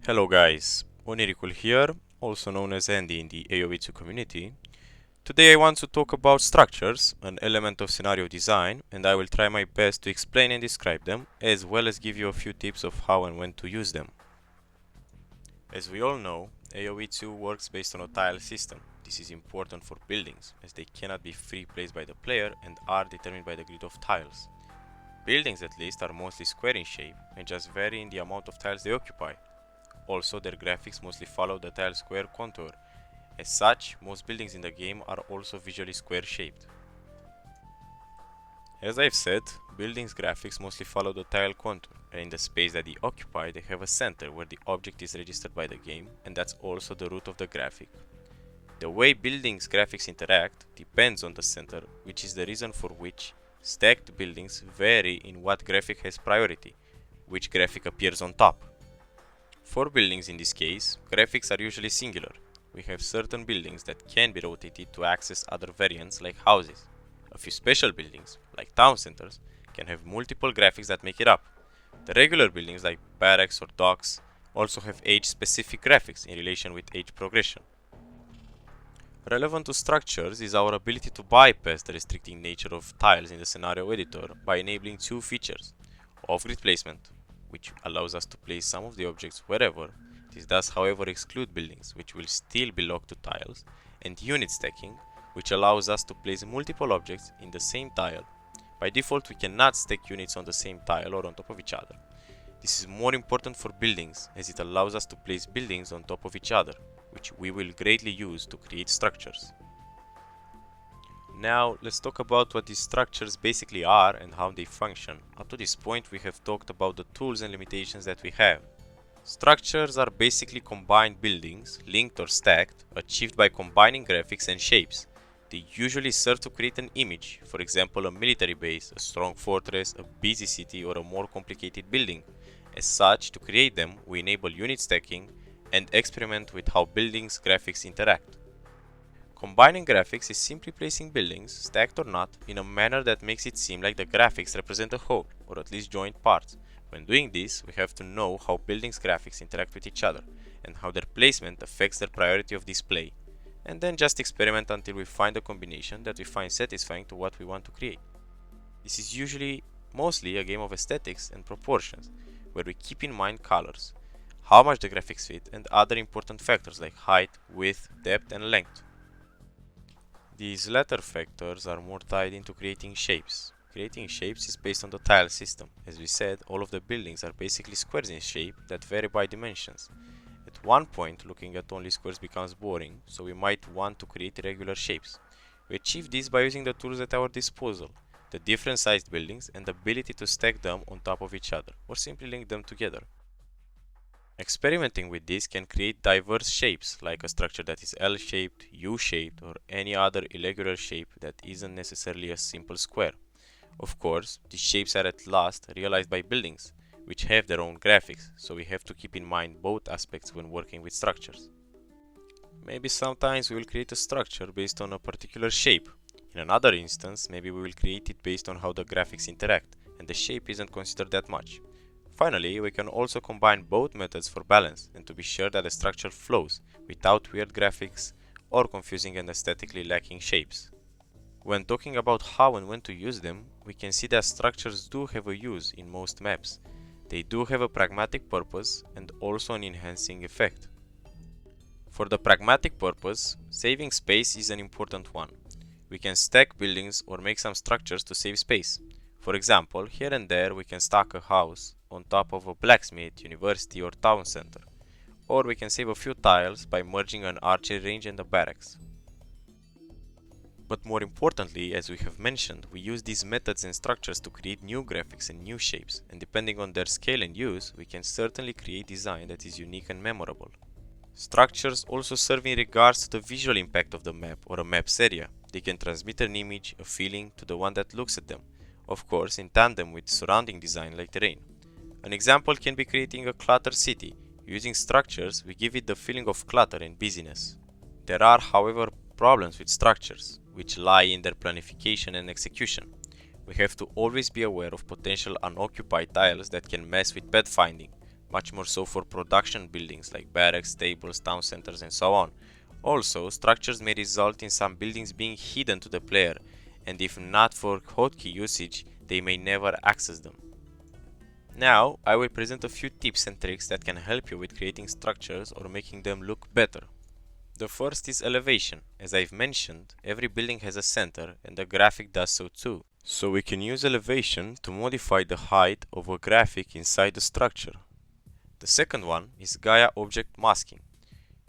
Hello guys, Onirikul here, also known as Andy in the AoE2 community. Today I want to talk about structures, an element of scenario design, and I will try my best to explain and describe them, as well as give you a few tips of how and when to use them. As we all know, AoE2 works based on a tile system. This is important for buildings, as they cannot be free placed by the player and are determined by the grid of tiles. Buildings at least are mostly square in shape and just vary in the amount of tiles they occupy. Also, their graphics mostly follow the tile square contour. As such, most buildings in the game are also visually square shaped. As I've said, buildings' graphics mostly follow the tile contour, and in the space that they occupy, they have a center where the object is registered by the game, and that's also the root of the graphic. The way buildings' graphics interact depends on the center, which is the reason for which stacked buildings vary in what graphic has priority, which graphic appears on top. For buildings in this case, graphics are usually singular. We have certain buildings that can be rotated to access other variants like houses. A few special buildings, like town centers, can have multiple graphics that make it up. The regular buildings like barracks or docks also have age-specific graphics in relation with age progression. Relevant to structures is our ability to bypass the restricting nature of tiles in the scenario editor by enabling two features: off-grid placement, which allows us to place some of the objects wherever. This does however exclude buildings, which will still be locked to tiles, and unit stacking, which allows us to place multiple objects in the same tile. By default, we cannot stack units on the same tile or on top of each other. This is more important for buildings, as it allows us to place buildings on top of each other, which we will greatly use to create structures. Now, let's talk about what these structures basically are and how they function. Up to this point, we have talked about the tools and limitations that we have. Structures are basically combined buildings, linked or stacked, achieved by combining graphics and shapes. They usually serve to create an image, for example a military base, a strong fortress, a busy city, or a more complicated building. As such, to create them, we enable unit stacking and experiment with how buildings' graphics interact. Combining graphics is simply placing buildings, stacked or not, in a manner that makes it seem like the graphics represent a whole, or at least joint parts. When doing this, we have to know how buildings' graphics interact with each other, and how their placement affects their priority of display, and then just experiment until we find a combination that we find satisfying to what we want to create. This is usually mostly a game of aesthetics and proportions, where we keep in mind colors, how much the graphics fit, and other important factors like height, width, depth, and length. These latter factors are more tied into creating shapes. Creating shapes is based on the tile system. As we said, all of the buildings are basically squares in shape that vary by dimensions. At one point, looking at only squares becomes boring, so we might want to create irregular shapes. We achieve this by using the tools at our disposal, the different sized buildings and the ability to stack them on top of each other, or simply link them together. Experimenting with this can create diverse shapes, like a structure that is L-shaped, U-shaped, or any other irregular shape that isn't necessarily a simple square. Of course, these shapes are at last realized by buildings, which have their own graphics, so we have to keep in mind both aspects when working with structures. Maybe sometimes we will create a structure based on a particular shape. In another instance, maybe we will create it based on how the graphics interact, and the shape isn't considered that much. Finally, we can also combine both methods for balance and to be sure that the structure flows without weird graphics or confusing and aesthetically lacking shapes. When talking about how and when to use them, we can see that structures do have a use in most maps. They do have a pragmatic purpose and also an enhancing effect. For the pragmatic purpose, saving space is an important one. We can stack buildings or make some structures to save space. For example, here and there we can stack a house on top of a blacksmith, university, or town center. Or we can save a few tiles by merging an archery range and a barracks. But more importantly, as we have mentioned, we use these methods and structures to create new graphics and new shapes, and depending on their scale and use, we can certainly create design that is unique and memorable. Structures also serve in regards to the visual impact of the map or a map's area. They can transmit an image, a feeling, to the one that looks at them, of course in tandem with surrounding design like terrain. An example can be creating a cluttered city. Using structures, we give it the feeling of clutter and busyness. There are, however, problems with structures, which lie in their planification and execution. We have to always be aware of potential unoccupied tiles that can mess with pathfinding. much more so for production buildings like barracks, stables, town centers, and so on. Also, structures may result in some buildings being hidden to the player, and if not for hotkey usage, they may never access them. Now, I will present a few tips and tricks that can help you with creating structures or making them look better. The first is elevation. As I've mentioned, every building has a center and the graphic does so too. So we can use elevation to modify the height of a graphic inside the structure. The second one is Gaia object masking.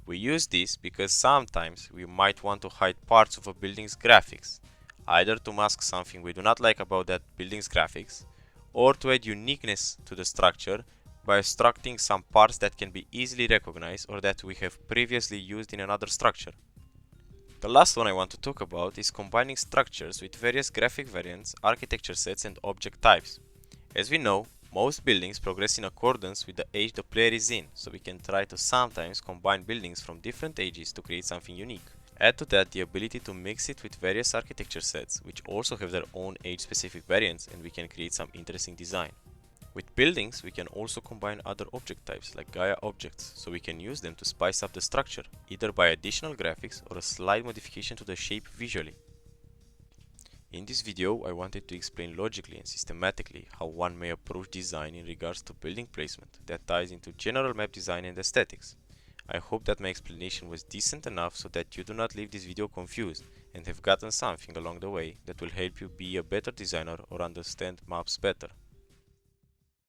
We use this because sometimes we might want to hide parts of a building's graphics, either to mask something we do not like about that building's graphics, or to add uniqueness to the structure by obstructing some parts that can be easily recognized or that we have previously used in another structure. The last one I want to talk about is combining structures with various graphic variants, architecture sets, and object types. As we know, most buildings progress in accordance with the age the player is in, so we can try to sometimes combine buildings from different ages to create something unique. Add to that the ability to mix it with various architecture sets, which also have their own age-specific variants, and we can create some interesting design. With buildings, we can also combine other object types like Gaia objects, so we can use them to spice up the structure, either by additional graphics or a slight modification to the shape visually. In this video, I wanted to explain logically and systematically how one may approach design in regards to building placement that ties into general map design and aesthetics. I hope that my explanation was decent enough so that you do not leave this video confused and have gotten something along the way that will help you be a better designer or understand maps better.